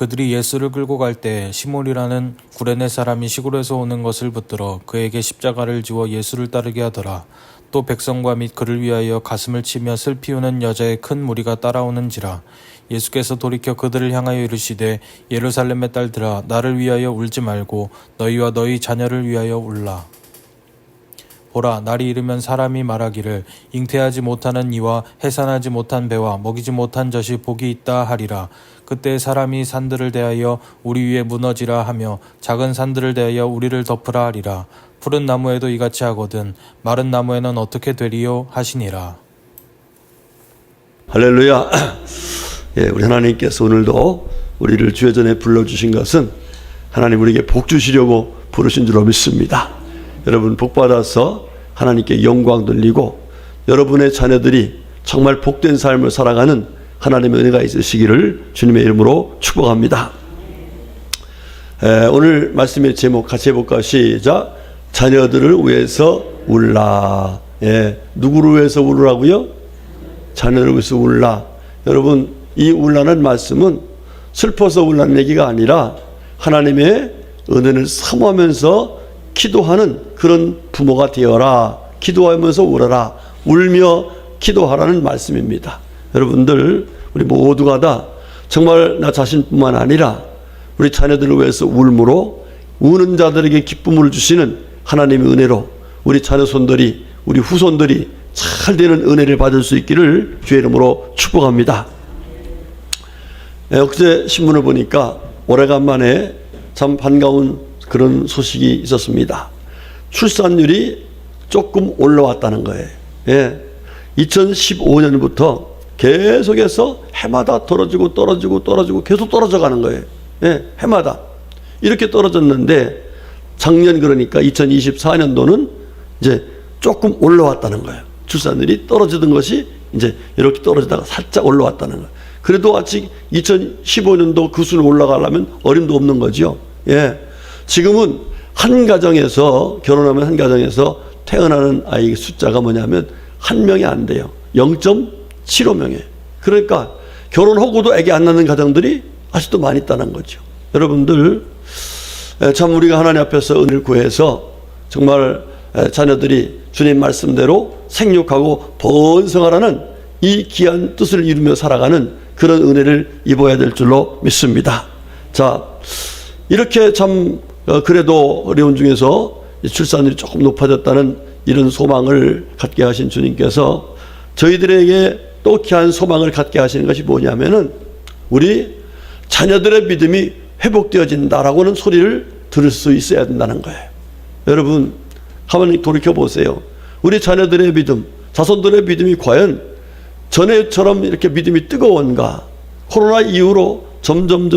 그들이 예수를 끌고 갈 때 시몬이라는 구레네 사람이 시골에서 오는 것을 붙들어 그에게 십자가를 지워 예수를 따르게 하더라. 또 백성과 및 그를 위하여 가슴을 치며 슬피 우는 여자의 큰 무리가 따라오는지라. 예수께서 돌이켜 그들을 향하여 이르시되 예루살렘의 딸들아 나를 위하여 울지 말고 너희와 너희 자녀를 위하여 울라. 보라, 날이 이르면 사람이 말하기를 잉태하지 못하는 이와 해산하지 못한 배와 먹이지 못한 젖이 복이 있다 하리라. 그때 사람이 산들을 대하여 우리 위에 무너지라 하며 작은 산들을 대하여 우리를 덮으라 하리라. 푸른 나무에도 이같이 하거든 마른 나무에는 어떻게 되리요 하시니라. 할렐루야. 예, 우리 하나님께서 오늘도 우리를 주의 전에 불러주신 것은 하나님 우리에게 복 주시려고 부르신 줄로 믿습니다. 여러분 복 받아서 하나님께 영광 돌리고 여러분의 자녀들이 정말 복된 삶을 살아가는 하나님의 은혜가 있으시기를 주님의 이름으로 축복합니다. 오늘 말씀의 제목 같이 해볼까요? 시작. 자녀들을 위해서 울라. 누구를 위해서 울으라고요? 자녀를 위해서 울라. 여러분 이 울라는 말씀은 슬퍼서 울라는 얘기가 아니라 하나님의 은혜를 사모하면서 기도하는 그런 부모가 되어라. 기도하면서 울어라. 울며 기도하라는 말씀입니다. 여러분들 우리 모두가 다 정말 나 자신뿐만 아니라 우리 자녀들을 위해서 울므로 우는 자들에게 기쁨을 주시는 하나님의 은혜로 우리 자녀손들이 우리 후손들이 잘 되는 은혜를 받을 수 있기를 주의 이름으로 축복합니다. 어제 신문을 보니까 오래간만에 참 반가운 그런 소식이 있었습니다. 출산율이 조금 올라왔다는 거예요. 2015년부터 계속해서 해마다 떨어지고 계속 떨어져 가는 거예요. 해마다 이렇게 떨어졌는데 작년 그러니까 2024년도는 이제 조금 올라왔다는 거예요. 출산율이 떨어지던 것이 이제 이렇게 떨어지다가 살짝 올라왔다는 거예요. 그래도 아직 2015년도 그 수는 올라가려면 어림도 없는 거죠. 지금은 한 가정에서 결혼하면 한 가정에서 태어나는 아이 숫자가 뭐냐면 한 명이 안 돼요. 0.75명이에요. 그러니까 결혼하고도 아기 안 낳는 가정들이 아직도 많이 있다는 거죠. 여러분들 참 우리가 하나님 앞에서 은혜를 구해서 정말 자녀들이 주님 말씀대로 생육하고 번성하라는 이 귀한 뜻을 이루며 살아가는 그런 은혜를 입어야 될 줄로 믿습니다. 자, 이렇게 참 그래도 어려운 중에서 출산율이 조금 높아졌다는 이런 소망을 갖게 하신 주님께서 저희들에게 또 귀한 소망을 갖게 하시는 것이 뭐냐면은 우리 자녀들의 믿음이 회복되어진다라고는 소리를 들을 수 있어야 된다는 거예요. 여러분 가만히 돌이켜 보세요. 우리 자녀들의 믿음, 자손들의 믿음이 과연 전에처럼 이렇게 믿음이 뜨거운가? 코로나 이후로 점점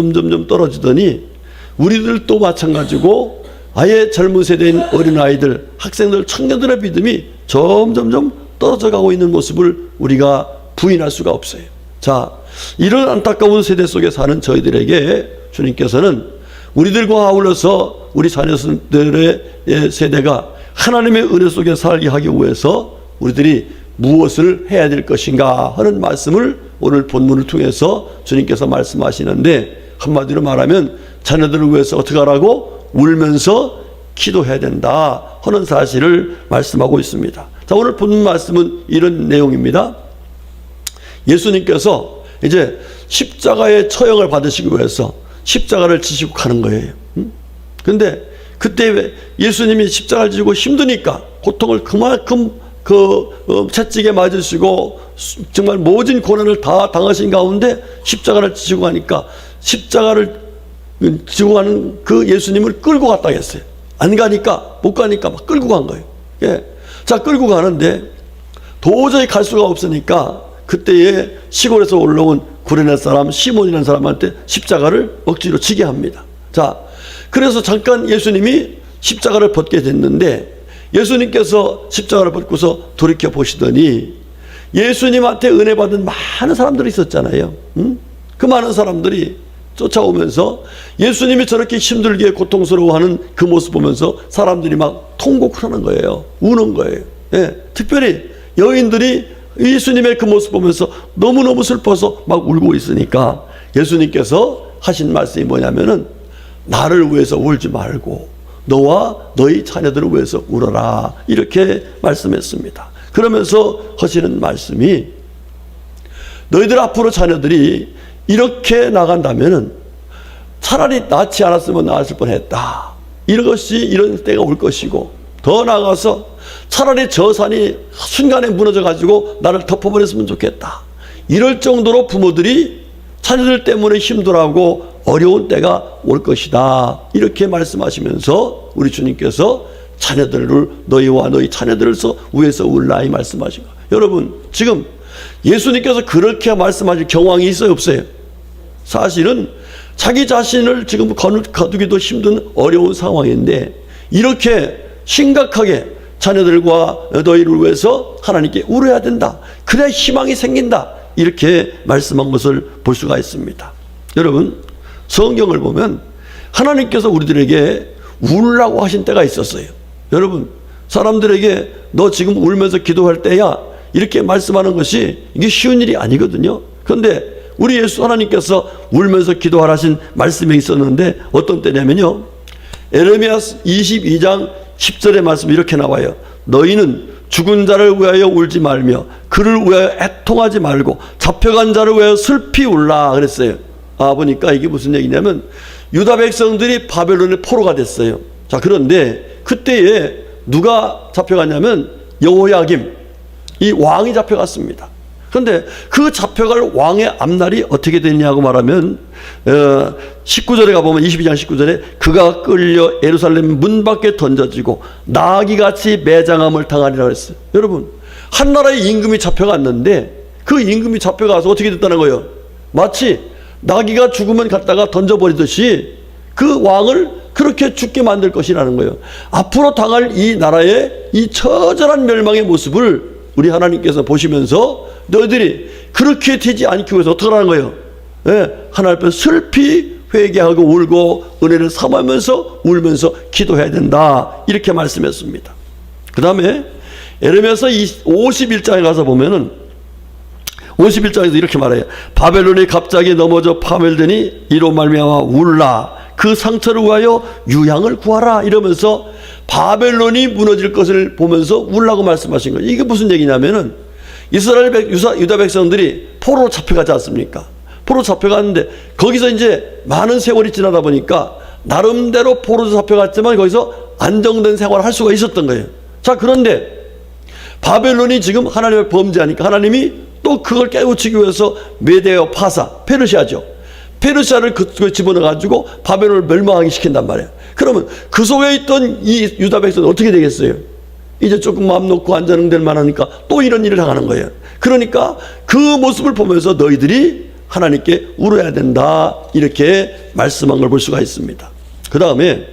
떨어지더니 우리들도 마찬가지고 아예 젊은 세대인 어린아이들, 학생들, 청년들의 믿음이 점점 떨어져 가고 있는 모습을 우리가 부인할 수가 없어요. 자, 이런 안타까운 세대 속에 사는 저희들에게 주님께서는 우리들과 아울러서 우리 자녀들의 세대가 하나님의 은혜 속에 살게 하기 위해서 우리들이 무엇을 해야 될 것인가 하는 말씀을 오늘 본문을 통해서 주님께서 말씀하시는데 한마디로 말하면 자녀들을 위해서 어떻게 하라고? 울면서 기도해야 된다 하는 사실을 말씀하고 있습니다. 자, 오늘 본문 말씀은 이런 내용입니다. 예수님께서 이제 십자가의 처형을 받으시기 위해서 십자가를 지시고 가는 거예요. 근데 그때 왜 예수님이 십자가를 지고 힘드니까 고통을 그만큼 채찍에 맞으시고 정말 모진 고난을 다 당하신 가운데 십자가를 지시고 가니까 십자가를 지고 가는 그 예수님을 끌고 갔다 했어요. 안 가니까 못 가니까 막 끌고 간 거예요. 자, 끌고 가는데 도저히 갈 수가 없으니까 그때에 시골에서 올라온 구레네 사람 시몬이라는 사람한테 십자가를 억지로 지게 합니다. 자, 그래서 잠깐 예수님이 십자가를 벗게 됐는데 예수님께서 십자가를 벗고서 돌이켜 보시더니 예수님한테 은혜 받은 많은 사람들이 있었잖아요. 그 많은 사람들이 쫓아오면서 예수님이 저렇게 힘들게 고통스러워하는 그 모습 보면서 사람들이 막 통곡을 하는 거예요. 우는 거예요. 특별히 여인들이 예수님의 그 모습 보면서 너무너무 슬퍼서 막 울고 있으니까 예수님께서 하신 말씀이 뭐냐면은 나를 위해서 울지 말고 너와 너희 자녀들을 위해서 울어라 이렇게 말씀했습니다. 그러면서 하시는 말씀이 너희들 앞으로 자녀들이 이렇게 나간다면은 차라리 낳지 않았으면 낳았을 뻔했다. 이런 때가 올 것이고 더 나아가서 차라리 저 산이 순간에 무너져 가지고 나를 덮어버렸으면 좋겠다. 이럴 정도로 부모들이 자녀들 때문에 힘들어하고 어려운 때가 올 것이다. 이렇게 말씀하시면서 우리 주님께서 자녀들을 너희와 너희 자녀들을 위해서 울라 이 말씀하신 거예요. 여러분 지금 예수님께서 그렇게 말씀하실 경황이 있어요 없어요? 사실은 자기 자신을 지금 거두기도 힘든 어려운 상황인데 이렇게 심각하게 자녀들과 너희를 위해서 하나님께 울어야 된다. 그래야 희망이 생긴다. 이렇게 말씀한 것을 볼 수가 있습니다. 여러분 성경을 보면 하나님께서 우리들에게 울라고 하신 때가 있었어요. 여러분 사람들에게 너 지금 울면서 기도할 때야 이렇게 말씀하는 것이 이게 쉬운 일이 아니거든요. 그런데 우리 예수 하나님께서 울면서 기도하라 하신 말씀이 있었는데 어떤 때냐면요. 에레미야 22장 10절의 말씀 이렇게 나와요. 너희는 죽은 자를 위하여 울지 말며 그를 위하여 애통하지 말고 잡혀간 자를 위하여 슬피 울라 그랬어요. 보니까 이게 무슨 얘기냐면 유다 백성들이 바벨론의 포로가 됐어요. 자, 그런데 그때에 누가 잡혀갔냐면 여호야김 이 왕이 잡혀갔습니다. 그런데 그 잡혀갈 왕의 앞날이 어떻게 되냐고 말하면 19절에 가보면 22장 19절에 그가 끌려 예루살렘 문 밖에 던져지고 나귀같이 매장함을 당하리라 했어요. 여러분 한 나라의 임금이 잡혀갔는데 그 임금이 잡혀가서 어떻게 됐다는 거예요? 마치 나귀가 죽으면 갖다가 던져버리듯이 그 왕을 그렇게 죽게 만들 것이라는 거예요. 앞으로 당할 이 나라의 이 처절한 멸망의 모습을 우리 하나님께서 보시면서 너희들이 그렇게 되지 않기 위해서 어떻게 하는 거예요? 하나님 앞에 슬피 회개하고 울고 은혜를 삼으면서 울면서 기도해야 된다. 이렇게 말씀했습니다. 그 다음에 에레미야서 51장에 가서 보면은 51장에서 이렇게 말해요. 바벨론이 갑자기 넘어져 파멸되니 이로 말미암아 울라. 그 상처를 위하여 유향을 구하라. 이러면서 바벨론이 무너질 것을 보면서 울라고 말씀하신 거예요. 이게 무슨 얘기냐면은 유다 백성들이 포로로 잡혀가지 않습니까? 포로로 잡혀갔는데 거기서 이제 많은 세월이 지나다 보니까 나름대로 포로로 잡혀갔지만 거기서 안정된 생활을 할 수가 있었던 거예요. 자, 그런데 바벨론이 지금 하나님을 범죄하니까 하나님이 또 그걸 깨우치기 위해서 메데와 파사, 페르시아죠. 페르시아를 그쪽에 집어넣어가지고 바벨론을 멸망하게 시킨단 말이에요. 그러면 그 속에 있던 이 유다 백성은 어떻게 되겠어요? 이제 조금 마음 놓고 안전응될 만하니까 또 이런 일을 당하는 거예요. 그러니까 그 모습을 보면서 너희들이 하나님께 울어야 된다. 이렇게 말씀한 걸 볼 수가 있습니다. 그 다음에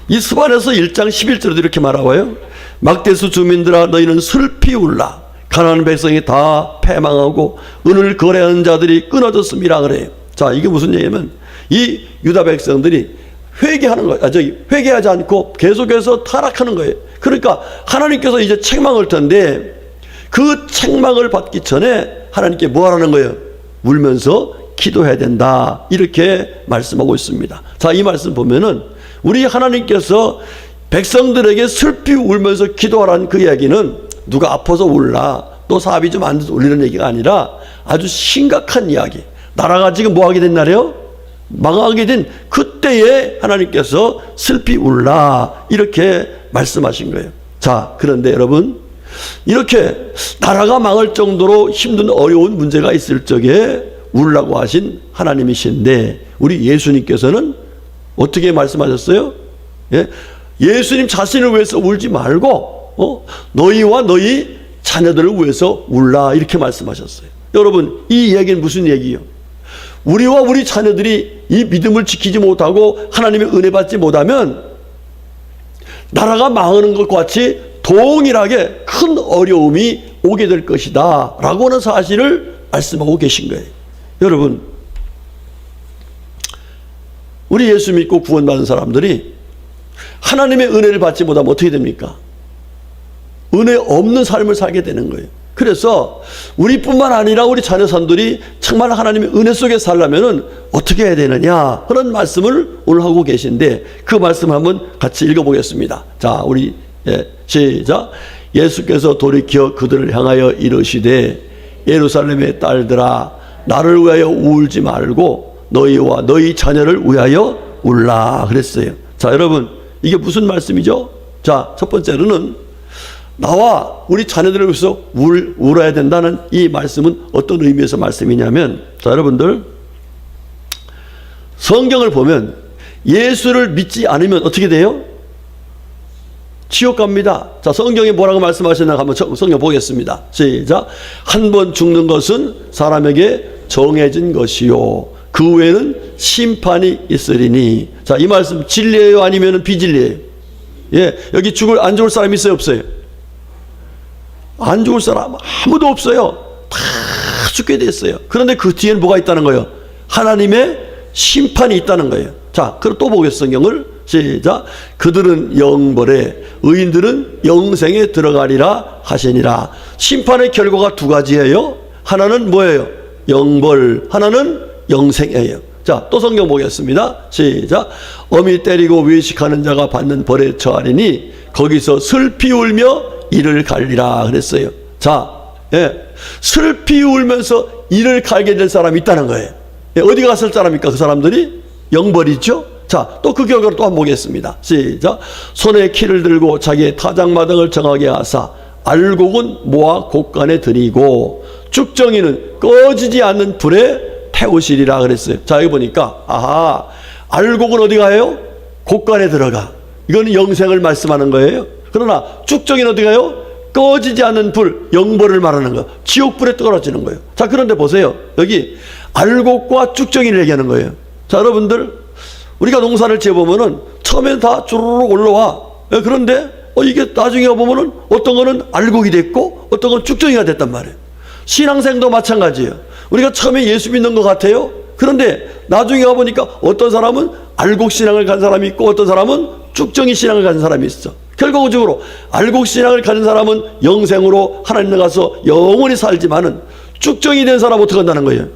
이 스바랴서 1장 11절에도 이렇게 말하고요. 막대수 주민들아 너희는 슬피 울라. 가나안 백성이 다 패망하고 은을 거래하는 자들이 끊어졌음이라 그래요. 자, 이게 무슨 얘기냐면 이 유다 백성들이 회개하는 거예요. 회개하지 않고 계속해서 타락하는 거예요. 그러니까 하나님께서 이제 책망할 텐데 그 책망을 받기 전에 하나님께 뭐 하라는 거예요? 울면서 기도해야 된다. 이렇게 말씀하고 있습니다. 자, 이 말씀 보면은 우리 하나님께서 백성들에게 슬피 울면서 기도하라는 그 이야기는 누가 아파서 울라, 또 사업이 좀 안 돼서 울리는 얘기가 아니라 아주 심각한 이야기. 나라가 지금 뭐 하게 된 날이에요? 망하게 된 그때에 하나님께서 슬피 울라 이렇게 말씀하신 거예요. 자, 그런데 여러분 이렇게 나라가 망할 정도로 힘든 어려운 문제가 있을 적에 울라고 하신 하나님이신데 우리 예수님께서는 어떻게 말씀하셨어요? 예수님 자신을 위해서 울지 말고 너희와 너희 자녀들을 위해서 울라 이렇게 말씀하셨어요. 여러분 이 얘기는 무슨 얘기예요? 우리와 우리 자녀들이 이 믿음을 지키지 못하고 하나님의 은혜 받지 못하면 나라가 망하는 것과 같이 동일하게 큰 어려움이 오게 될 것이다 라고 하는 사실을 말씀하고 계신 거예요. 여러분 우리 예수 믿고 구원받은 사람들이 하나님의 은혜를 받지 못하면 어떻게 됩니까? 은혜 없는 삶을 살게 되는 거예요. 그래서 우리뿐만 아니라 우리 자녀선들이 정말 하나님의 은혜 속에 살려면은 어떻게 해야 되느냐, 그런 말씀을 오늘 하고 계신데, 그 말씀 한번 같이 읽어보겠습니다. 자, 우리 시작. 예수께서 돌이켜 그들을 향하여 이르시되 예루살렘의 딸들아, 나를 위하여 울지 말고 너희와 너희 자녀를 위하여 울라 그랬어요. 자, 여러분, 이게 무슨 말씀이죠? 자, 첫 번째로는 나와 우리 자녀들을 위해서 울어야 된다는 이 말씀은 어떤 의미에서 말씀이냐면, 자, 여러분들, 성경을 보면 예수를 믿지 않으면 어떻게 돼요? 지옥 갑니다. 자, 성경에 뭐라고 말씀하셨나 한번 성경 보겠습니다. 시작. 한 번 죽는 것은 사람에게 정해진 것이요 그 외에는 심판이 있으리니. 자, 이 말씀 진리예요, 아니면 비진리예요? 예, 여기 안 죽을 사람 있어요, 없어요? 안 죽을 사람 아무도 없어요. 다 죽게 됐어요. 그런데 그 뒤에는 뭐가 있다는 거예요? 하나님의 심판이 있다는 거예요. 자, 그럼 또 보겠습니다. 성경을 시작. 그들은 영벌에 의인들은 영생에 들어가리라 하시니라. 심판의 결과가 두 가지예요. 하나는 뭐예요? 영벌, 하나는 영생이에요. 자, 또 성경 보겠습니다. 시작. 어미 때리고 외식하는 자가 받는 벌에 처하리니 거기서 슬피 울며 이를 갈리라 그랬어요. 자, 예, 슬피 울면서 이를 갈게 될 사람이 있다는 거예요. 예, 어디 갔을 사람입니까? 그 사람들이 영벌이죠. 자, 또 그 결과를 또 한번 보겠습니다. 시작. 손에 키를 들고 자기의 타작마당을 정하게 하사 알곡은 모아 곳간에 들이고 쭉정이는 꺼지지 않는 불에 태우시리라 그랬어요. 자, 여기 보니까 아하, 알곡은 어디 가요? 곳간에 들어가. 이거는 영생을 말씀하는 거예요. 그러나 쭉정이는 어디 가요? 꺼지지 않는 불, 영벌을 말하는 거, 지옥불에 떨어지는 거예요. 자, 그런데 보세요. 여기 알곡과 쭉정이를 얘기하는 거예요. 자, 여러분들, 우리가 농사를 지어보면은 처음엔 다 주르륵 올라와. 그런데 이게 나중에 보면은 어떤 거는 알곡이 됐고 어떤 건 쭉정이가 됐단 말이에요. 신앙생도 마찬가지예요. 우리가 처음에 예수 믿는 것 같아요. 그런데 나중에 가보니까 어떤 사람은 알곡 신앙을 가진 사람이 있고 어떤 사람은 쭉정이 신앙을 가진 사람이 있어. 결과적으로 알곡 신앙을 가진 사람은 영생으로 하나님에 가서 영원히 살지만은 쭉정이 된 사람은 어떻게 한다는 거예요?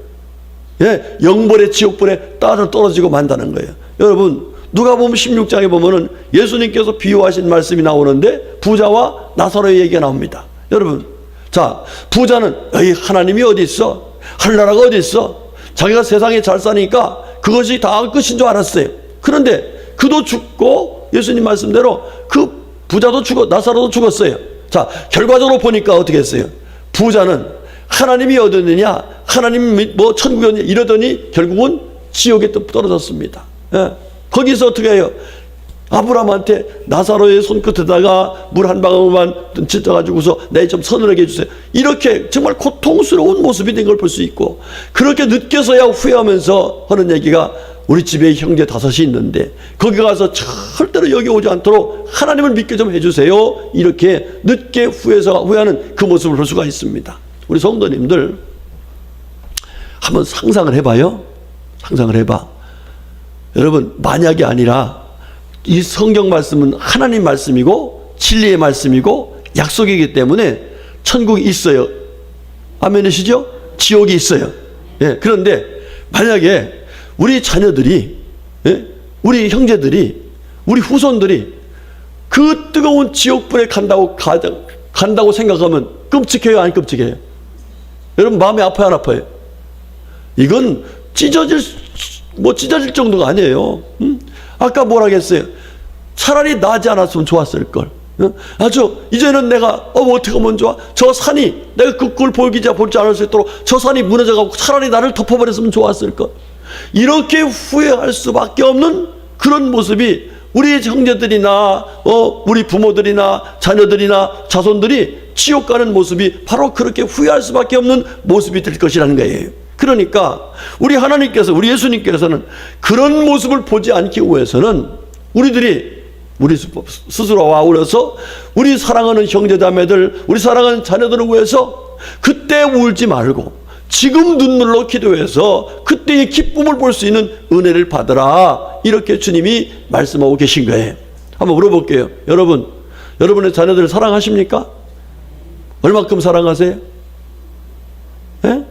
예, 영벌의 지옥불에 따라 떨어지고 만다는 거예요. 여러분, 누가 보면 16장에 보면은 예수님께서 비유하신 말씀이 나오는데 부자와 나사로의 얘기가 나옵니다. 여러분, 자, 부자는 하나님이 어디 있어? 하늘나라가 어디 있어? 자기가 세상에 잘 사니까 그것이 다 끝인 줄 알았어요. 그런데 그도 죽고 예수님 말씀대로 그 부자도 죽어, 나사로도 죽었어요. 자, 결과적으로 보니까 어떻게 했어요? 부자는 하나님이 어딨느냐, 하나님 천국에 어딨냐 이러더니 결국은 지옥에 또 떨어졌습니다. 예. 거기서 어떻게 해요? 아브라함한테 나사로의 손끝에다가 물 한 방울만 찢어가지고서 내 좀 서늘하게 해주세요. 이렇게 정말 고통스러운 모습이 된 걸 볼 수 있고, 그렇게 늦게서야 후회하면서 하는 얘기가 우리 집에 형제 5이 있는데 거기 가서 절대로 여기 오지 않도록 하나님을 믿게 좀 해주세요. 이렇게 늦게 후회하는 그 모습을 볼 수가 있습니다. 우리 성도님들 한번 상상을 해봐요. 상상을 해봐. 여러분, 만약이 아니라 이 성경 말씀은 하나님 말씀이고 진리의 말씀이고 약속이기 때문에 천국이 있어요. 아멘이시죠? 지옥이 있어요. 예, 그런데 만약에 우리 자녀들이, 예? 우리 형제들이, 우리 후손들이 그 뜨거운 지옥불에 간다고 생각하면 끔찍해요, 안 끔찍해요? 여러분, 마음이 아파요, 안 아파요? 이건 찢어질 정도가 아니에요. 아까 뭐라 했어요? 차라리 나지 않았으면 좋았을걸. 이제는 내가 어떻게 하면 좋아? 저 산이 내가 그걸 볼지 않을 수 있도록 저 산이 무너져가고 차라리 나를 덮어버렸으면 좋았을걸. 이렇게 후회할 수밖에 없는 그런 모습이 우리 형제들이나 우리 부모들이나 자녀들이나 자손들이 지옥 가는 모습이 바로 그렇게 후회할 수밖에 없는 모습이 될 것이라는 거예요. 그러니까 우리 하나님께서, 우리 예수님께서는 그런 모습을 보지 않기 위해서는 우리 스스로와 아울러서 우리 사랑하는 형제자매들, 우리 사랑하는 자녀들을 위해서 그때 울지 말고 지금 눈물로 기도해서 그때의 기쁨을 볼 수 있는 은혜를 받으라, 이렇게 주님이 말씀하고 계신 거예요. 한번 물어볼게요. 여러분의 자녀들을 사랑하십니까? 얼마큼 사랑하세요? 예?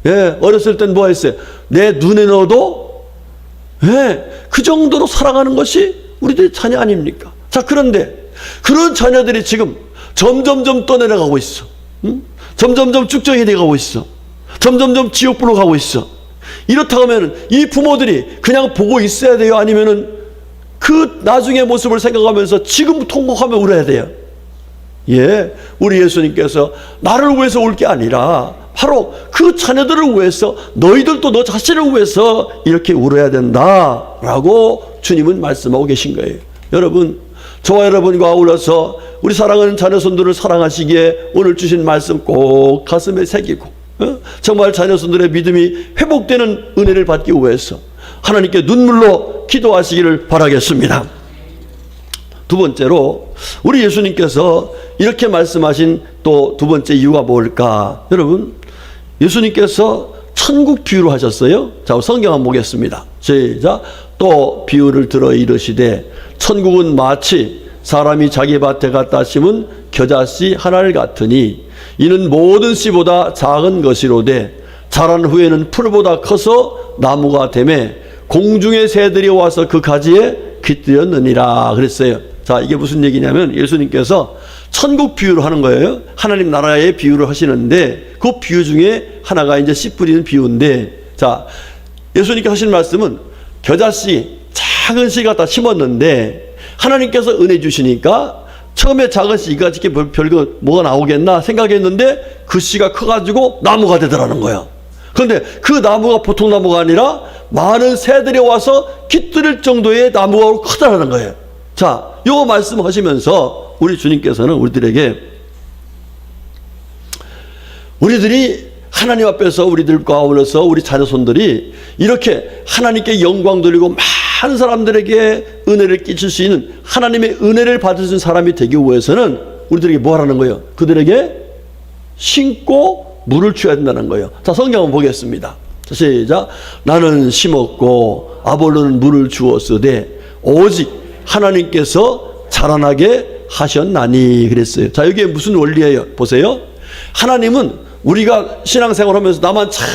예, 어렸을 땐 뭐 했어요? 내 눈에 넣어도 예, 그 정도로 사랑하는 것이 우리들의 자녀 아닙니까? 자, 그런데 그런 자녀들이 지금 점점점 떠내려가고 있어. 응? 점점점 쭉정이 돼가고 있어. 점점점 지옥불로 가고 있어. 이렇다 하면 이 부모들이 그냥 보고 있어야 돼요? 아니면은 그 나중의 모습을 생각하면서 지금 통곡하며 울어야 돼요? 예, 우리 예수님께서 나를 위해서 울 게 아니라 바로 그 자녀들을 위해서, 너희들도 너 자신을 위해서 이렇게 울어야 된다라고 주님은 말씀하고 계신 거예요. 여러분, 저와 여러분과 아울러서 우리 사랑하는 자녀손들을 사랑하시기에 오늘 주신 말씀 꼭 가슴에 새기고 정말 자녀손들의 믿음이 회복되는 은혜를 받기 위해서 하나님께 눈물로 기도하시기를 바라겠습니다. 두 번째로 우리 예수님께서 이렇게 말씀하신 또 두 번째 이유가 뭘까? 여러분, 예수님께서 천국 비유를 하셨어요. 자, 성경 한번 보겠습니다. 시작. 또 비유를 들어 이르시되 천국은 마치 사람이 자기 밭에 갖다 심은 겨자씨 하나를 같으니 이는 모든 씨보다 작은 것이로되 자란 후에는 풀보다 커서 나무가 되매 공중의 새들이 와서 그 가지에 깃들였느니라 그랬어요. 자, 이게 무슨 얘기냐면 예수님께서 천국 비유를 하는 거예요. 하나님 나라의 비유를 하시는데 그 비유 중에 하나가 이제 씨 뿌리는 비유인데, 자, 예수님께서 하신 말씀은 겨자씨, 작은 씨 갖다 심었는데 하나님께서 은혜 주시니까 처음에 작은 씨가 이렇게 별거 뭐가 나오겠나 생각했는데 그 씨가 커가지고 나무가 되더라는 거예요. 그런데 그 나무가 보통 나무가 아니라 많은 새들이 와서 깃들일 정도의 나무가 크다라는 거예요. 자, 요 말씀하시면서 우리 주님께서는 우리들이 하나님 앞에서 우리들과 어울려서 우리 자녀손들이 이렇게 하나님께 영광 돌리고 많은 사람들에게 은혜를 끼칠 수 있는, 하나님의 은혜를 받을 수 있는 사람이 되기 위해서는 우리들에게 뭐 하라는 거예요? 그들에게 심고 물을 줘야 된다는 거예요. 자, 성경 한번 보겠습니다. 자, 시작. 나는 심었고 아볼로는 물을 주었으되 오직 하나님께서 자라나게 하셨나니 그랬어요. 자, 여기에 무슨 원리예요? 보세요. 하나님은 우리가 신앙생활 하면서 나만 잘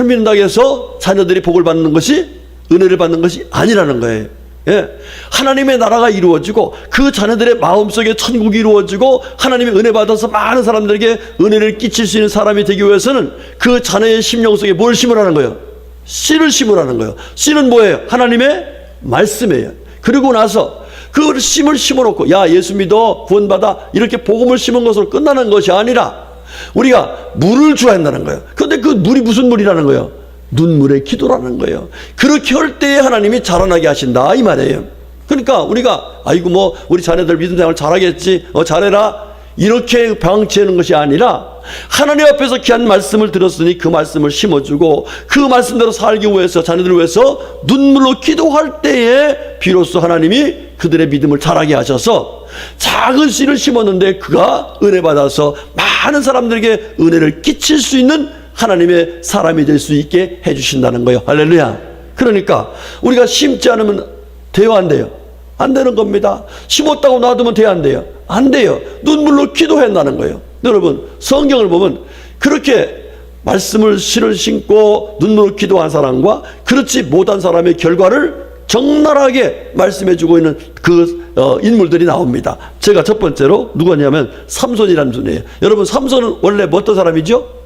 믿는다고 해서 자녀들이 복을 받는 것이, 은혜를 받는 것이 아니라는 거예요. 예. 하나님의 나라가 이루어지고 그 자녀들의 마음속에 천국이 이루어지고 하나님의 은혜 받아서 많은 사람들에게 은혜를 끼칠 수 있는 사람이 되기 위해서는 그 자녀의 심령 속에 뭘 심으라는 거예요? 씨를 심으라는 거예요. 씨는 뭐예요? 하나님의 말씀이에요. 그리고 나서 그 씨를 심어놓고 야, 예수 믿어 구원받아 이렇게 복음을 심은 것으로 끝나는 것이 아니라 우리가 물을 줘야 한다는 거예요. 그런데 그 물이 무슨 물이라는 거예요? 눈물의 기도라는 거예요. 그렇게 할 때에 하나님이 자라나게 하신다 이 말이에요. 그러니까 우리가 아이고 뭐 우리 자녀들 믿음 생활 잘하겠지, 잘해라 이렇게 방치하는 것이 아니라 하나님 앞에서 귀한 말씀을 들었으니 그 말씀을 심어주고 그 말씀대로 살기 위해서 자녀들을 위해서 눈물로 기도할 때에 비로소 하나님이 그들의 믿음을 자라게 하셔서 작은 씨를 심었는데 그가 은혜 받아서 많은 사람들에게 은혜를 끼칠 수 있는 하나님의 사람이 될 수 있게 해주신다는 거예요. 할렐루야. 그러니까 우리가 심지 않으면 돼요, 안 돼요? 안 되는 겁니다. 심었다고 놔두면 돼요, 안 돼요? 안 돼요. 눈물로 기도해야 한다는 거예요. 여러분, 성경을 보면 그렇게 말씀을 씨를 심고 눈물로 기도한 사람과 그렇지 못한 사람의 결과를 적나라하게 말씀해주고 있는 그 인물들이 나옵니다. 제가 첫 번째로 누구냐면 삼손이라는 분이에요. 여러분, 삼손은 원래 어떤 사람이죠?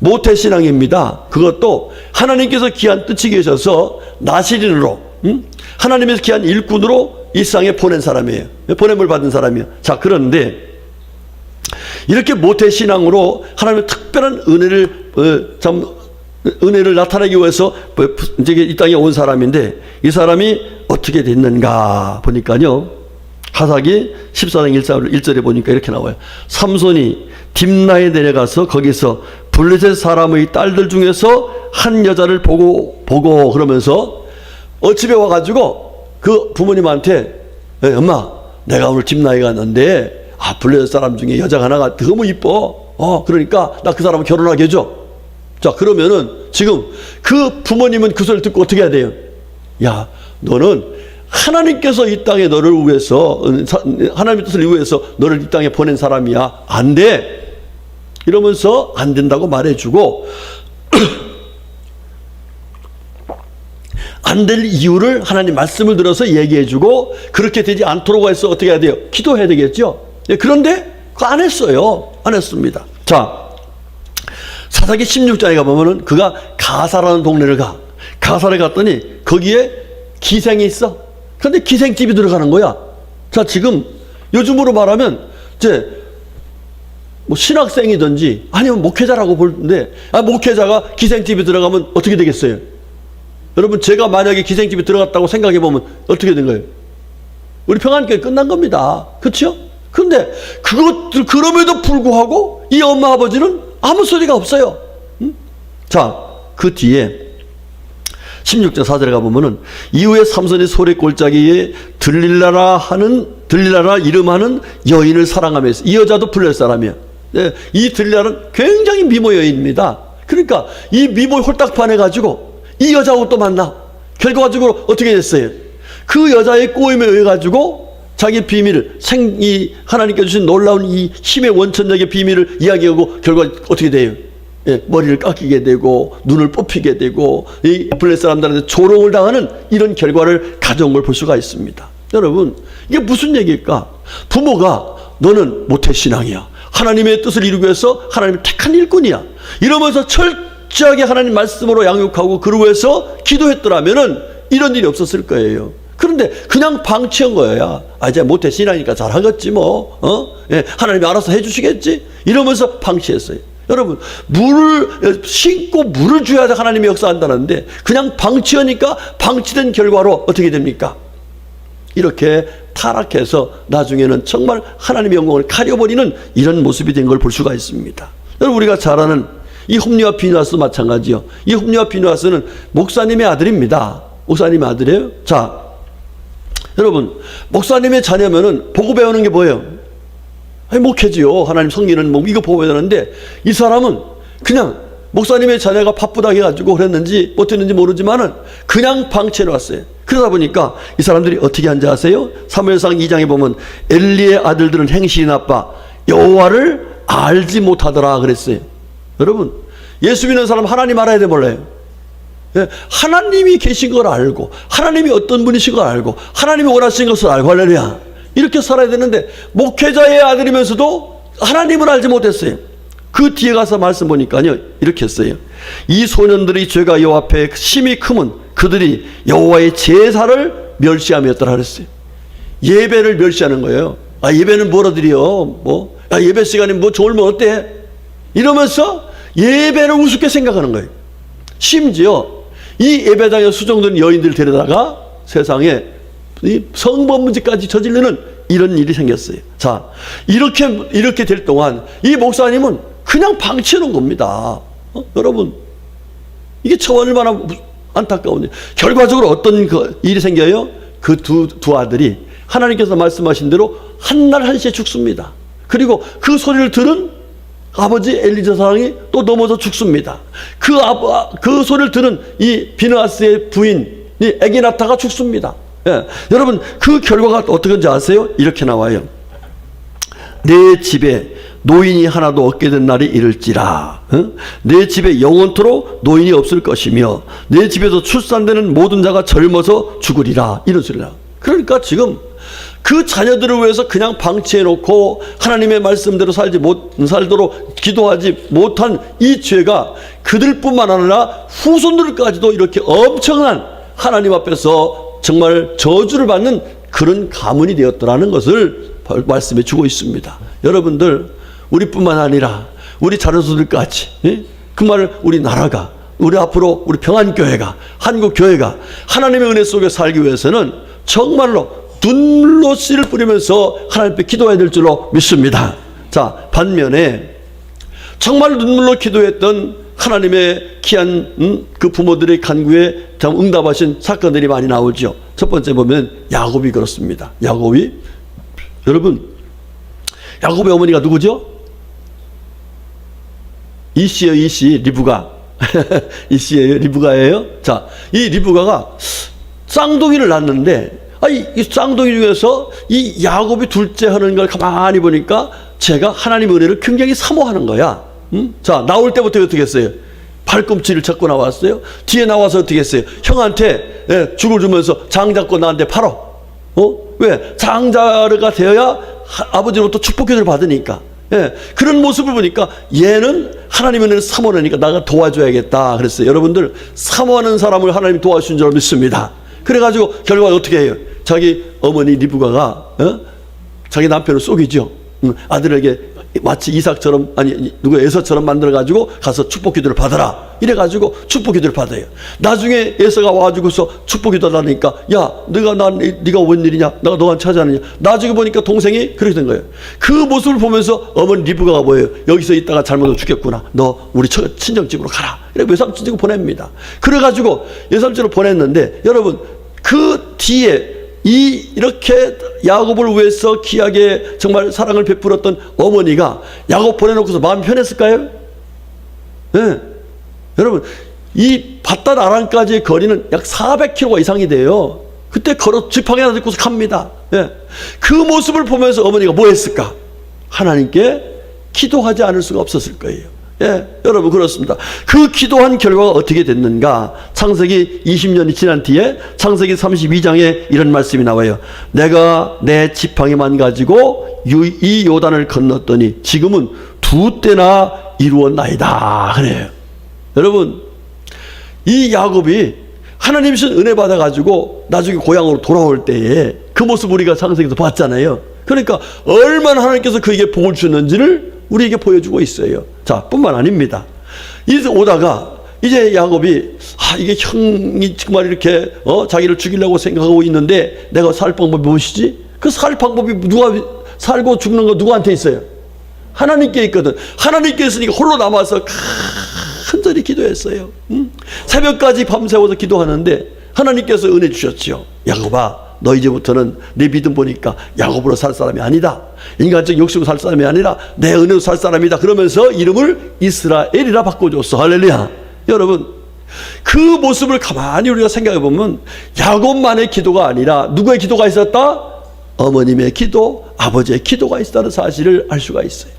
모태신앙입니다. 그것도 하나님께서 귀한 뜻이 계셔서 나시린으로 하나님께서 귀한 일꾼으로 이 세상에 보낸 사람이에요. 보냄을 받은 사람이에요. 자, 그런데 이렇게 모태신앙으로 하나님의 특별한 은혜를 나타내기 위해서 이제 이 땅에 온 사람인데 이 사람이 어떻게 됐는가 보니까요, 하사기 14장 1절에 보니까 이렇게 나와요. 삼손이 딥나에 내려가서 거기서 블레셋 사람의 딸들 중에서 한 여자를 보고 그러면서 집에 와가지고 그 부모님한테 엄마, 내가 오늘 딥나에 갔는데 블레셋 사람 중에 여자가 하나가 너무 이뻐. 그러니까 나 그 사람을 결혼하게 해줘. 자, 그러면은 지금 그 부모님은 그 소리를 듣고 어떻게 해야 돼요? 야, 너는 하나님께서 이 땅에 너를 위해서, 하나님의 뜻을 위해서 너를 이 땅에 보낸 사람이야. 안 돼. 이러면서 안 된다고 말해주고 안 될 이유를 하나님 말씀을 들어서 얘기해주고 그렇게 되지 않도록 해서 어떻게 해야 돼요? 기도해야 되겠죠. 그런데 그거 안 했어요. 안 했습니다. 자, 사사기 16장에 가보면은 그가 가사라는 동네를 가. 가사를 갔더니 거기에 기생이 있어. 그런데 기생집이 들어가는 거야. 자, 지금 요즘으로 말하면 이제 뭐 신학생이든지 아니면 목회자라고 보는데 목회자가 기생집에 들어가면 어떻게 되겠어요? 여러분, 제가 만약에 기생집에 들어갔다고 생각해 보면 어떻게 된 거예요? 우리 평안교회 끝난 겁니다. 그렇죠? 근데 그것들 그럼에도 불구하고 이 엄마 아버지는 아무 소리가 없어요. 응? 자, 그 뒤에 16장 4절에 가보면은 이후에 삼손이 소래 골짜기에 들릴라라 이름하는 여인을 사랑하면서 이 여자도 블레셋 사람이야. 네, 이 들릴라는 굉장히 미모 여인입니다. 그러니까 이 미모에 홀딱 반해가지고 이 여자하고 또 만나. 결과적으로 어떻게 됐어요? 그 여자의 꼬임에 의해 가지고 자기 비밀을 하나님께 주신 놀라운 이 힘의 원천적인 비밀을 이야기하고 결과 어떻게 돼요? 예, 머리를 깎이게 되고 눈을 뽑히게 되고 이 블레셋 사람들한테 조롱을 당하는 이런 결과를 가져온 걸 볼 수가 있습니다. 여러분, 이게 무슨 얘기일까? 부모가 너는 모태신앙이야. 하나님의 뜻을 이루기 위해서 하나님을 택한 일꾼이야. 이러면서 철저하게 하나님 말씀으로 양육하고 그러고 해서 기도했더라면은 이런 일이 없었을 거예요. 그런데 그냥 방치한 거야. 이제 모태신앙이니까 잘하겠지 뭐. 예, 하나님이 알아서 해주시겠지. 이러면서 방치했어요. 여러분, 물을 신고 물을 줘야 하나님이 역사한다는데 그냥 방치하니까 방치된 결과로 어떻게 됩니까? 이렇게 타락해서 나중에는 정말 하나님의 영광을 가려버리는 이런 모습이 된 걸 볼 수가 있습니다. 여러분, 우리가 잘 아는 이 홈리와 비누아스도 마찬가지요. 이 홈리와 비누아스는 목사님의 아들입니다. 목사님의 아들이에요. 자, 여러분, 목사님의 자녀면은 보고 배우는 게 뭐예요? 목회지요. 하나님 성기는 뭐 이거 보고 배우는데 이 사람은 그냥 목사님의 자녀가 바쁘다고 해가지고 그랬는지 못했는지 모르지만은 그냥 방치해 놨어요. 그러다 보니까 이 사람들이 어떻게 한지 아세요? 사무엘상 2장에 보면 엘리의 아들들은 행실이 나빠 여호와를 알지 못하더라 그랬어요. 여러분, 예수 믿는 사람 하나님 알아야 돼 몰라요? 예, 하나님이 계신 걸 알고 하나님이 어떤 분이신 걸 알고 하나님이 원하시는 것을 알고 할렐루야. 이렇게 살아야 되는데 목회자의 아들이면서도 하나님을 알지 못했어요. 그 뒤에 가서 말씀 보니까요 이렇게 했어요. 이 소년들의 죄가 여호와 앞에 심히 크면 그들이 여호와의 제사를 멸시함이었더라 그랬어요. 예배를 멸시하는 거예요. 예배는 뭐라 드려? 뭐 예배 시간에 뭐 졸면 어때? 이러면서 예배를 우습게 생각하는 거예요. 심지어 이 예배당에 수종된 여인들을 데려다가 세상에 이 성범죄까지 저지르는 이런 일이 생겼어요. 자, 이렇게 될 동안 이 목사님은 그냥 방치해 놓은 겁니다. 여러분, 이게 참 얼마나 안타까운지. 결과적으로 어떤 일이 생겨요? 그 두 아들이 하나님께서 말씀하신 대로 한날 한시에 죽습니다. 그리고 그 소리를 들은 아버지 엘리자 사랑이 또 넘어져 죽습니다. 그 소리를 들은 이 비느하스의 부인 이 에기나타가 죽습니다. 예. 여러분, 그 결과가 어떻게 하는지 아세요? 이렇게 나와요. 내 집에 노인이 하나도 없게 된 날이 이를지라. 내 집에 영원토록 노인이 없을 것이며 내 집에서 출산되는 모든 자가 젊어서 죽으리라. 이런 소리라. 그러니까 지금 그 자녀들을 위해서 그냥 방치해놓고 하나님의 말씀대로 살도록 기도하지 못한 이 죄가 그들뿐만 아니라 후손들까지도 이렇게 엄청난 하나님 앞에서 정말 저주를 받는 그런 가문이 되었더라는 것을 말씀해 주고 있습니다. 여러분들, 우리뿐만 아니라 우리 자녀들까지 그 말을 우리 나라가 우리 앞으로 우리 평안교회가 한국교회가 하나님의 은혜 속에 살기 위해서는 정말로 눈물로 씨를 뿌리면서 하나님 앞에 기도해야 될 줄로 믿습니다. 자, 반면에 정말 눈물로 기도했던 하나님의 귀한 그 부모들의 간구에 참 응답하신 사건들이 많이 나오죠. 첫 번째 보면 야곱이 그렇습니다. 여러분, 야곱의 어머니가 누구죠? 이씨예요. 이씨, 리브가. 이씨예요. 리브가예요. 자, 이 리브가가 쌍둥이를 낳는데 이 쌍둥이 중에서 이 야곱이 둘째 하는 걸 가만히 보니까 제가 하나님의 은혜를 굉장히 사모하는 거야. 자, 나올 때부터 어떻게 했어요? 팔꿈치를 잡고 나왔어요. 뒤에 나와서 어떻게 했어요? 형한테 죽을 주면서 장 잡고 나한테 팔어. 왜? 장자가 되어야 아버지로부터 축복기도를 받으니까. 그런 모습을 보니까 얘는 하나님의 은혜를 사모하니까 나가 도와줘야겠다 그랬어요. 여러분들, 사모하는 사람을 하나님이 도와주신 줄 믿습니다. 그래가지고 결과가 어떻게 해요? 자기 어머니 리브가가 자기 남편을 속이죠. 아들에게 마치 이삭처럼, 아니 누구 에서처럼 만들어가지고 가서 축복기도를 받아라 이래가지고 축복기도를 받아요. 나중에 에서가 와가지고서 축복기도를 하니까, 야 네가 웬일이냐, 내가 너가 찾아내냐. 나중에 보니까 동생이 그렇게 된 거예요. 그 모습을 보면서 어머니 리브가가 뭐예요? 여기서 있다가 잘못하면 죽겠구나, 너 우리 친정집으로 가라 이렇게 외삼촌집으로 보냅니다. 그래가지고 외삼촌으로 보냈는데, 여러분 그 뒤에 이렇게 야곱을 위해서 귀하게 정말 사랑을 베풀었던 어머니가 야곱 보내놓고서 마음이 편했을까요? 네. 여러분, 이 바단 아람까지의 거리는 약 400km 이상이 돼요. 그때 걸어 지팡이 하나 들고서 갑니다. 네. 그 모습을 보면서 어머니가 뭐 했을까? 하나님께 기도하지 않을 수가 없었을 거예요. 여러분, 그렇습니다. 그 기도한 결과가 어떻게 됐는가? 창세기 20년이 지난 뒤에 창세기 32장에 이런 말씀이 나와요. 내가 내 지팡이만 가지고 이 요단을 건넜더니 지금은 2때나 이루었나이다 그래요. 여러분, 이 야곱이 하나님 신 은혜 받아가지고 나중에 고향으로 돌아올 때에 그 모습 우리가 창세기에서 봤잖아요. 그러니까 얼마나 하나님께서 그에게 복을 주는지를 우리에게 보여주고 있어요. 자, 뿐만 아닙니다. 이제 오다가 이제 야곱이 이게 형이 정말 이렇게 자기를 죽이려고 생각하고 있는데 내가 살 방법이 무엇이지? 그 살 방법이 누가 살고 죽는 거 누구한테 있어요? 하나님께 있거든. 하나님께 있으니까 홀로 남아서 간절히 기도했어요. 새벽까지 밤새워서 기도하는데 하나님께서 은혜 주셨지요. 야곱아, 너 이제부터는 내 믿음 보니까 야곱으로 살 사람이 아니다. 인간적 욕심으로 살 사람이 아니라 내 은혜로 살 사람이다. 그러면서 이름을 이스라엘이라 바꿔줬어. 할렐루야. 여러분, 그 모습을 가만히 우리가 생각해 보면 야곱만의 기도가 아니라 누구의 기도가 있었다? 어머님의 기도, 아버지의 기도가 있었다는 사실을 알 수가 있어요.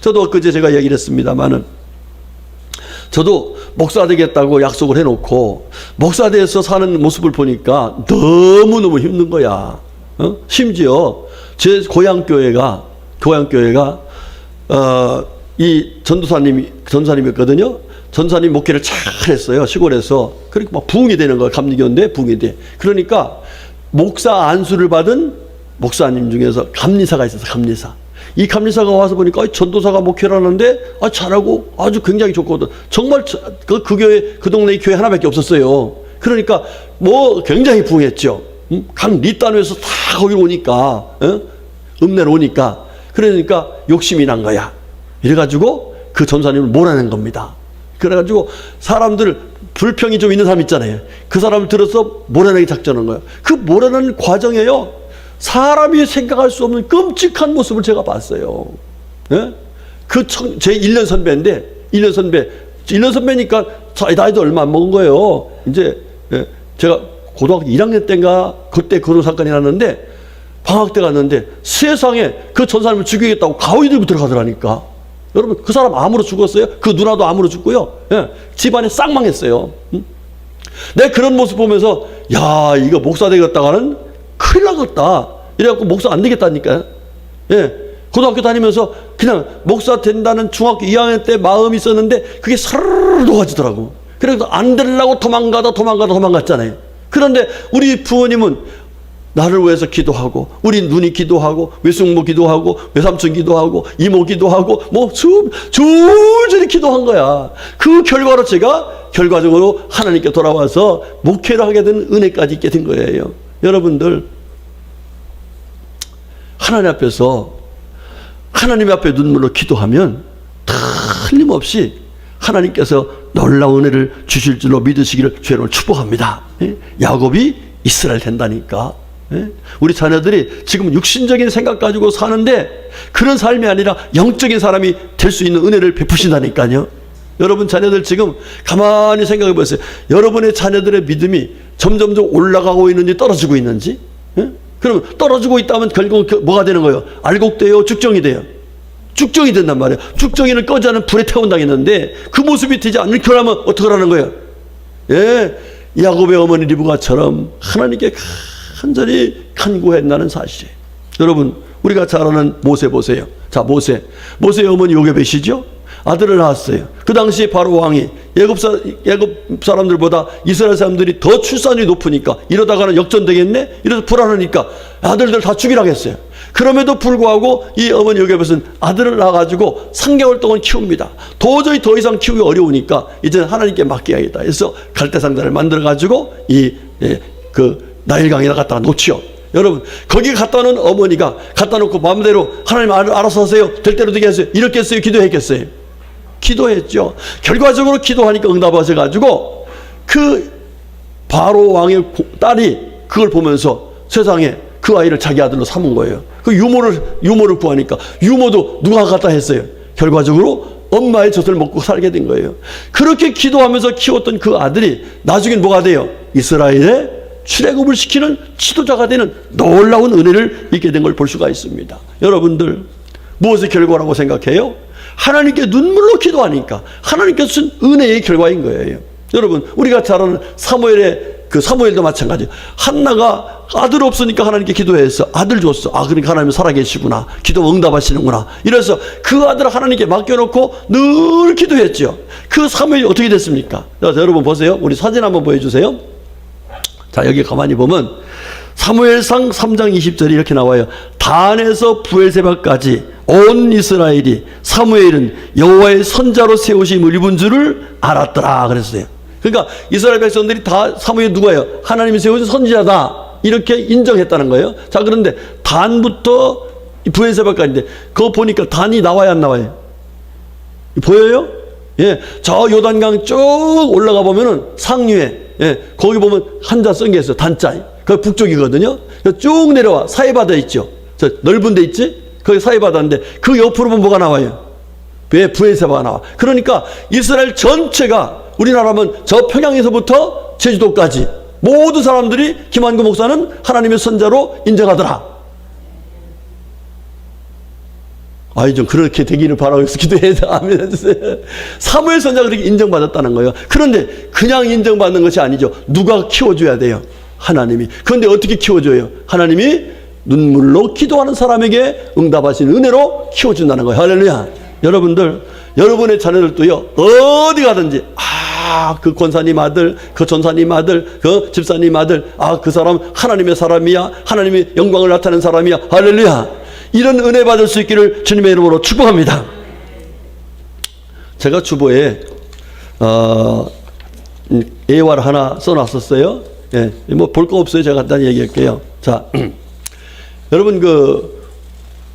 저도 엊그제 제가 얘기를 했습니다마는, 저도 목사 되겠다고 약속을 해놓고 목사 돼서 사는 모습을 보니까 너무너무 힘든 거야. 심지어 제 고향교회가 이 전도사님이었거든요. 전도사님 목회를 잘 했어요. 시골에서. 그러니까 막 부흥이 되는 거야. 감리교인데 부흥이 돼. 그러니까 목사 안수를 받은 목사님 중에서 감리사가 있었어. 감리사. 이 감리사가 와서 보니까 전도사가 목회를 하는데 잘하고 아주 굉장히 좋거든. 정말 그 교회, 그 동네에 교회 하나밖에 없었어요. 그러니까 뭐 굉장히 부흥했죠. 각 리단에서 다 거기 오니까, 읍내로 오니까. 그러니까 욕심이 난 거야. 이래가지고 그 전사님을 몰아낸 겁니다. 그래가지고 사람들, 불평이 좀 있는 사람 있잖아요. 그 사람을 들어서 몰아내기 작전한 거예요. 그 몰아내는 과정에요, 사람이 생각할 수 없는 끔찍한 모습을 제가 봤어요. 제 1년 선배인데, 1년 선배니까 나이도 얼마 안 먹은 거예요. 이제 제가 고등학교 1학년 때인가 그때 그런 사건이 났는데, 방학 때 갔는데 세상에 그 전사님을 죽이겠다고 가위 들고 들어가더라니까. 여러분, 그 사람 암으로 죽었어요. 그 누나도 암으로 죽고요. 집안이 싹 망했어요. 내가 그런 모습 보면서 야, 이거 목사 되겠다가는 큰일 나겠다. 이래갖고 목사 안 되겠다니까요. 고등학교 다니면서 그냥 목사 된다는 중학교 2학년 때 마음이 있었는데 그게 사르르 녹아지더라고. 그래서 안 되려고 도망갔잖아요. 그런데 우리 부모님은 나를 위해서 기도하고, 우리 누니 기도하고, 외숙모 기도하고, 외삼촌 기도하고, 이모 기도하고, 뭐 줄줄이 기도한 거야. 그 결과로 제가 결과적으로 하나님께 돌아와서 목회를 하게 된 은혜까지 있게 된 거예요. 여러분들, 하나님 앞에서, 하나님 앞에 눈물로 기도하면 틀림없이 하나님께서 놀라운 은혜를 주실 줄로 믿으시기를 주님을 축복합니다. 야곱이 이스라엘 된다니까. 우리 자녀들이 지금 육신적인 생각 가지고 사는데 그런 삶이 아니라 영적인 사람이 될 수 있는 은혜를 베푸신다니까요. 여러분 자녀들 지금 가만히 생각해 보세요. 여러분의 자녀들의 믿음이 점점점 올라가고 있는지 떨어지고 있는지. 그럼 떨어지고 있다면 결국 뭐가 되는 거예요? 알곡돼요? 죽정이 돼요? 쭉정이 된단 말이에요. 쭉정이는 꺼지 않은 불에 태운당했는데 그 모습이 되지 않게 하면 어떻게 하는 거예요? 예, 야곱의 어머니 리브가처럼 하나님께 간절히 간구했다는 사실이에요. 여러분, 우리가 잘 아는 모세 보세요. 자, 모세의 어머니 요게벳이죠. 아들을 낳았어요. 그 당시 바로 왕이 애굽 사람들보다 이스라엘 사람들이 더 출산율이 높으니까 이러다가는 역전되겠네? 이래서 불안하니까 아들들 다 죽이라고 했어요. 그럼에도 불구하고 이 어머니 요게벳은 아들을 낳아가지고 3개월 동안 키웁니다. 도저히 더 이상 키우기 어려우니까 이제는 하나님께 맡겨야겠다 해서 갈대상자를 만들어가지고 그 나일강에다 갖다가 놓지요. 여러분, 거기 갖다 놓은 어머니가 갖다 놓고 마음대로 하나님 알아서 하세요, 될 대로 되게 하세요, 이렇게 했어요, 기도했겠어요? 기도했죠. 결과적으로 기도하니까 응답하셔가지고 그 바로 왕의 딸이 그걸 보면서 세상에 그 아이를 자기 아들로 삼은 거예요. 그 유모를 구하니까 유모도 누가 갖다 했어요? 결과적으로 엄마의 젖을 먹고 살게 된 거예요. 그렇게 기도하면서 키웠던 그 아들이 나중엔 뭐가 돼요? 이스라엘의 출애굽을 시키는 지도자가 되는 놀라운 은혜를 입게 된 걸 볼 수가 있습니다. 여러분들, 무엇의 결과라고 생각해요? 하나님께 눈물로 기도하니까 하나님께서 준 은혜의 결과인 거예요. 여러분, 우리가 잘 아는 사무엘도 마찬가지예요. 한나가 아들 없으니까 하나님께 기도해서 아들 줬어. 아, 그러니까 하나님 살아계시구나, 기도 응답하시는구나. 이래서 그 아들을 하나님께 맡겨놓고 늘 기도했죠. 그 사무엘이 어떻게 됐습니까? 자, 여러분 보세요. 우리 사진 한번 보여주세요. 자, 여기 가만히 보면 사무엘상 3장 20절이 이렇게 나와요. 단에서 부엘세바까지 온 이스라엘이 사무엘은 여호와의 선자로 세우심을 입은 줄을 알았더라 그랬어요. 그러니까 이스라엘 백성들이 다 사무엘 누가요? 하나님이 세우신 선지자다, 이렇게 인정했다는 거예요. 자, 그런데 단부터 부엘세바까지인데 그거 보니까 단이 나와야 안 나와요? 보여요? 예, 저 요단강 쭉 올라가 보면은 상류에, 예, 거기 보면 한자 쓴 게 있어요. 단자. 그 북쪽이거든요. 쭉 내려와 사해바다 있죠. 저 넓은 데 있지? 거기 사해바다인데 그 옆으로 보면 뭐가 나와요? 왜 부엘세바가 나와? 그러니까 이스라엘 전체가, 우리나라면 저 평양에서부터 제주도까지 모든 사람들이 김한구 목사는 하나님의 선자로 인정하더라. 아이, 좀 그렇게 되기를 바라고 해서 기도해서 아멘 해주세요. 사무엘 선자가 그렇게 인정받았다는 거예요. 그런데 그냥 인정받는 것이 아니죠. 누가 키워줘야 돼요? 하나님이. 그런데 어떻게 키워줘요? 하나님이 눈물로 기도하는 사람에게 응답하신 은혜로 키워준다는 거예요. 할렐루야. 여러분들, 여러분의 자녀들도요, 어디 가든지, 그 권사님 아들, 그 전사님 아들, 그 집사님 아들, 그 사람 하나님의 사람이야, 하나님의 영광을 나타내는 사람이야. 할렐루야. 이런 은혜 받을 수 있기를 주님의 이름으로 축복합니다. 제가 주보에 예화를 하나 써놨었어요. 예, 뭐 볼 거 없어요. 제가 간단히 얘기할게요. 자, 여러분,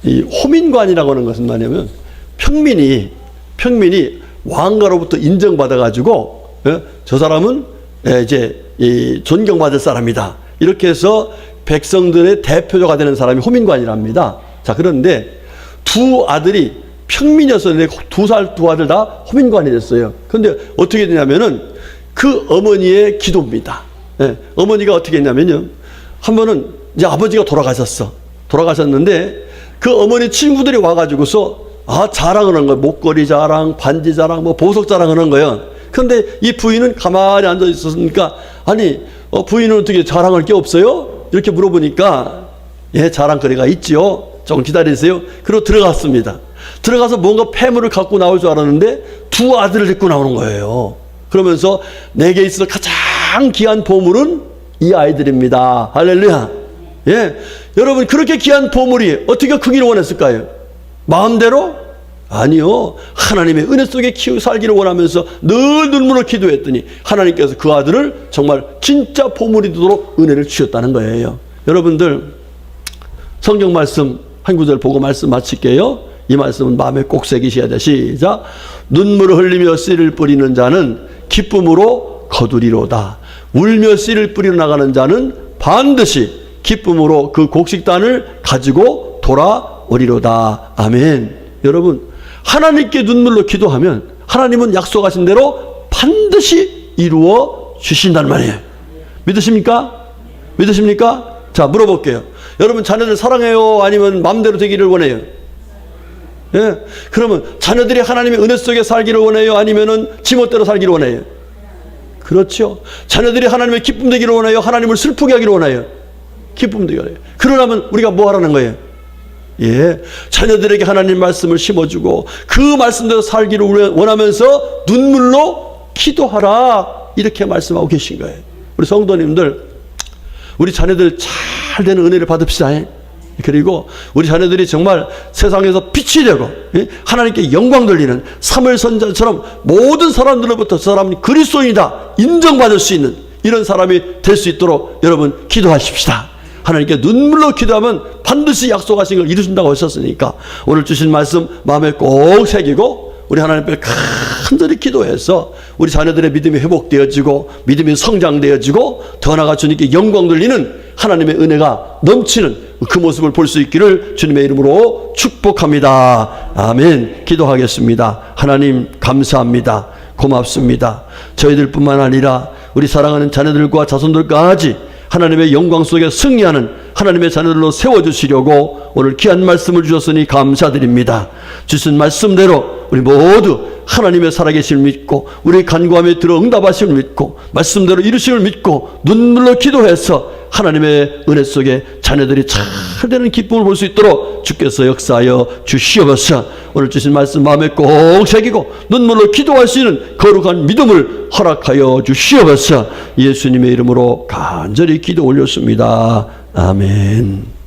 이 호민관이라고 하는 것은 뭐냐면 평민이 왕가로부터 인정받아가지고, 예, 저 사람은 이제 존경받을 사람이다, 이렇게 해서 백성들의 대표자가 되는 사람이 호민관이랍니다. 자, 그런데 두 아들이 평민이었었는데 두 아들 다 호민관이 됐어요. 그런데 어떻게 되냐면은 그 어머니의 기도입니다. 예, 어머니가 어떻게 했냐면요, 한 번은 이제 아버지가 돌아가셨는데 그 어머니 친구들이 와가지고서 자랑을 하는 거예요. 목걸이 자랑, 반지 자랑, 뭐 보석 자랑을 하는 거예요. 그런데 이 부인은 가만히 앉아 있었으니까, 아니, 부인은 어떻게 자랑할 게 없어요? 이렇게 물어보니까, 예, 자랑거리가 있지요. 조금 기다리세요. 그리고 들어갔습니다. 들어가서 뭔가 폐물을 갖고 나올 줄 알았는데 두 아들을 데리고 나오는 거예요. 그러면서 내게 있어서 가장 귀한 보물은 이 아이들입니다. 할렐루야. 예, 여러분, 그렇게 귀한 보물이 어떻게 크기를 원했을까요? 마음대로? 아니요. 하나님의 은혜 속에 살기를 원하면서 늘 눈물로 기도했더니 하나님께서 그 아들을 정말 진짜 보물이 되도록 은혜를 주셨다는 거예요. 여러분들, 성경 말씀 한 구절 보고 말씀 마칠게요. 이 말씀은 마음에 꼭 새기셔야 돼. 시작. 눈물을 흘리며 씨를 뿌리는 자는 기쁨으로 거두리로다. 울며 씨를 뿌리러 나가는 자는 반드시 기쁨으로 그 곡식단을 가지고 돌아오리로다. 아멘. 여러분, 하나님께 눈물로 기도하면 하나님은 약속하신 대로 반드시 이루어 주신단 말이에요. 믿으십니까? 믿으십니까? 자, 물어볼게요. 여러분, 자녀들 사랑해요? 아니면 마음대로 되기를 원해요? 예? 그러면 자녀들이 하나님의 은혜 속에 살기를 원해요? 아니면은 지멋대로 살기를 원해요? 그렇죠. 자녀들이 하나님의 기쁨 되기를 원해요? 하나님을 슬프게 하기를 원해요? 기쁨 되기를 원해요. 그러려면 우리가 뭐 하라는 거예요? 예, 자녀들에게 하나님 말씀을 심어주고 그 말씀대로 살기를 원하면서 눈물로 기도하라, 이렇게 말씀하고 계신 거예요. 우리 성도님들, 우리 자녀들 잘 되는 은혜를 받읍시다. 그리고 우리 자녀들이 정말 세상에서 빛이 되고 하나님께 영광 돌리는 사무엘 선지자처럼 모든 사람들로부터 저 사람은 그리스도인이다 인정받을 수 있는 이런 사람이 될 수 있도록 여러분 기도하십시다. 하나님께 눈물로 기도하면 반드시 약속하신 걸 이루신다고 하셨으니까 오늘 주신 말씀 마음에 꼭 새기고 우리 하나님 앞에 간절히 기도해서 우리 자녀들의 믿음이 회복되어지고 믿음이 성장되어지고 더 나아가 주님께 영광 돌리는 하나님의 은혜가 넘치는 그 모습을 볼 수 있기를 주님의 이름으로 축복합니다. 아멘. 기도하겠습니다. 하나님 감사합니다. 고맙습니다. 저희들뿐만 아니라 우리 사랑하는 자녀들과 자손들까지 하나님의 영광 속에 승리하는 하나님의 자녀들로 세워주시려고 오늘 귀한 말씀을 주셨으니 감사드립니다. 주신 말씀대로 우리 모두 하나님의 살아계심을 믿고 우리 간구함에 들어 응답하심을 믿고 말씀대로 이루심을 믿고 눈물로 기도해서 하나님의 은혜 속에 자녀들이 잘 되는 기쁨을 볼 수 있도록 주께서 역사하여 주시옵소서. 오늘 주신 말씀 마음에 꼭 새기고 눈물로 기도할 수 있는 거룩한 믿음을 허락하여 주시옵소서. 예수님의 이름으로 간절히 기도 올렸습니다. 아멘.